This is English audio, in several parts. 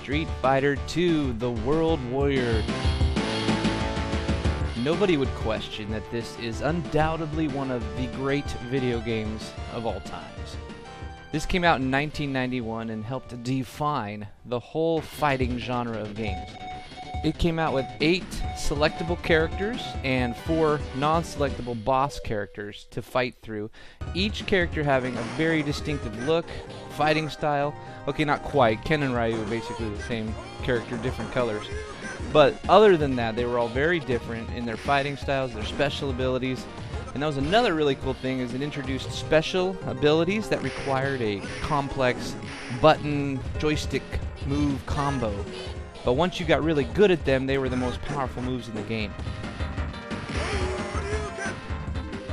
Street Fighter II, The World Warrior. Nobody would question that this is undoubtedly one of the great video games of all times. This came out in 1991 and helped define the whole fighting genre of games. It came out with 8 selectable characters and 4 non-selectable boss characters to fight through, each character having a very distinctive look, fighting style. Okay, not quite. Ken and Ryu are basically the same character, different colors. But other than that, they were all very different in their fighting styles, their special abilities. And that was another really cool thing, is it introduced special abilities that required a complex button joystick move combo. But once you got really good at them, they were the most powerful moves in the game.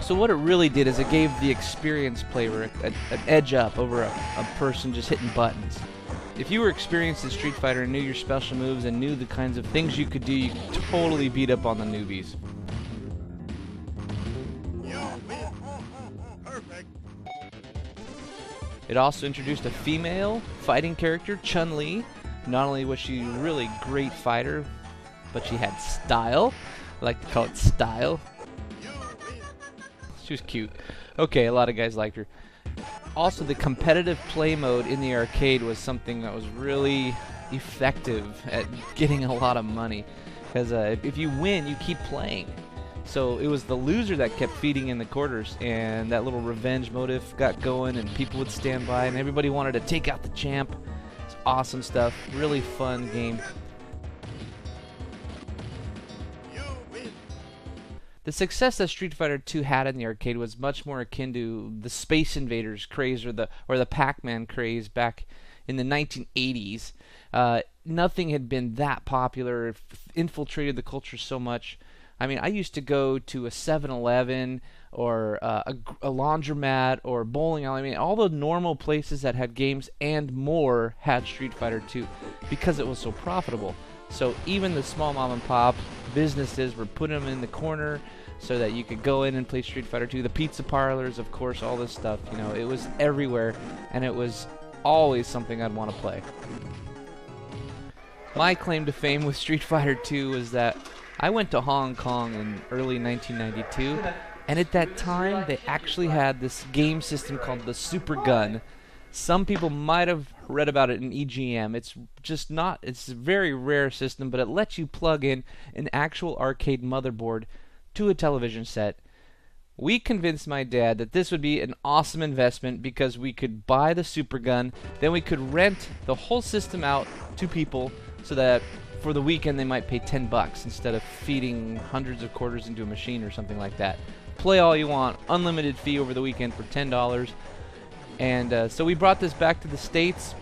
So what it really did is it gave the experienced player an edge up over a person just hitting buttons. If you were experienced in Street Fighter and knew your special moves and knew the kinds of things you could do, you could totally beat up on the newbies. It also introduced a female fighting character, Chun-Li. Not only was she a really great fighter, but she had style. I like to call it style. She was cute. Okay, a lot of guys liked her. Also, the competitive play mode in the arcade was something that was really effective at getting a lot of money. Because if you win, you keep playing. So it was the loser that kept feeding in the quarters, and that little revenge motive got going, and people would stand by, and everybody wanted to take out the champ. It's awesome stuff. Really fun game. The success that Street Fighter II had in the arcade was much more akin to the Space Invaders craze or the Pac-Man craze back in the 1980s. Nothing had been that popular, infiltrated the culture so much. I mean, I used to go to a 7-Eleven or a laundromat or bowling alley. I mean, all the normal places that had games and more had Street Fighter II because it was so profitable. So even the small mom and pop businesses were putting them in the corner so that you could go in and play Street Fighter II. The pizza parlors, of course, all this stuff. You know, it was everywhere, and it was always something I'd want to play. My claim to fame with Street Fighter II was that I went to Hong Kong in early 1992, and at that time they actually had this game system called the Super Gun. Some people might have read about it in EGM. It's just not, it's a very rare system, but it lets you plug in an actual arcade motherboard to a television set. We convinced my dad that this would be an awesome investment because we could buy the Super Gun, then we could rent the whole system out to people so that for the weekend they might pay $10 instead of feeding hundreds of quarters into a machine or something like that. Play all you want, unlimited fee over the weekend for $10. And so we brought this back to the States,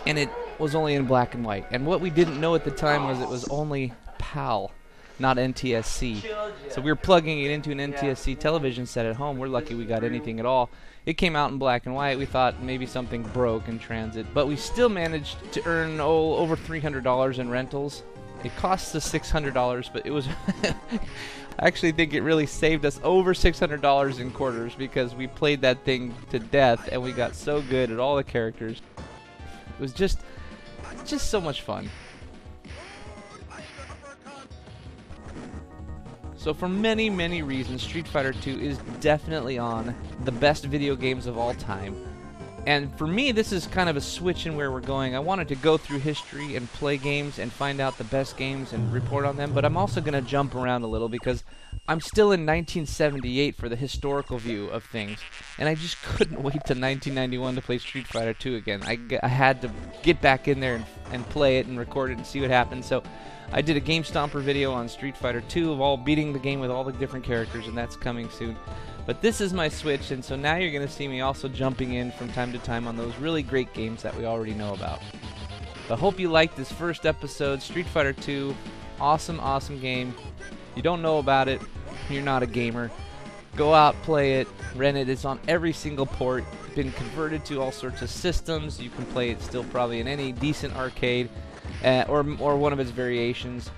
and it was only in black and white. And what we didn't know at the time was it was only PAL, not NTSC. So we were plugging it into an NTSC television set at home. We're lucky we got anything at all. It came out in black and white. We thought maybe something broke in transit, but we still managed to earn over $300 in rentals. It cost us $600, but it was I actually think it really saved us over $600 in quarters because we played that thing to death and we got so good at all the characters. It was just so much fun. So for many, many reasons, Street Fighter II is definitely on the best video games of all time. And for me, this is kind of a switch in where we're going. I wanted to go through history and play games and find out the best games and report on them, but I'm also going to jump around a little because I'm still in 1978 for the historical view of things, and I just couldn't wait till 1991 to play Street Fighter II again. I had to get back in there and play it and record it and see what happened. So I did a Game Stomper video on Street Fighter II of all beating the game with all the different characters, and that's coming soon. But this is my switch, and so now you're going to see me also jumping in from time to time on those really great games that we already know about. I hope you liked this first episode. Street Fighter II, awesome, awesome game. You don't know about it, you're not a gamer. Go out, play it, rent it. It's on every single port. It's been converted to all sorts of systems. You can play it still probably in any decent arcade or one of its variations.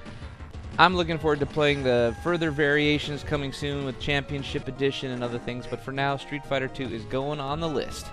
I'm looking forward to playing the further variations coming soon with Championship Edition and other things, but for now, Street Fighter II is going on the list.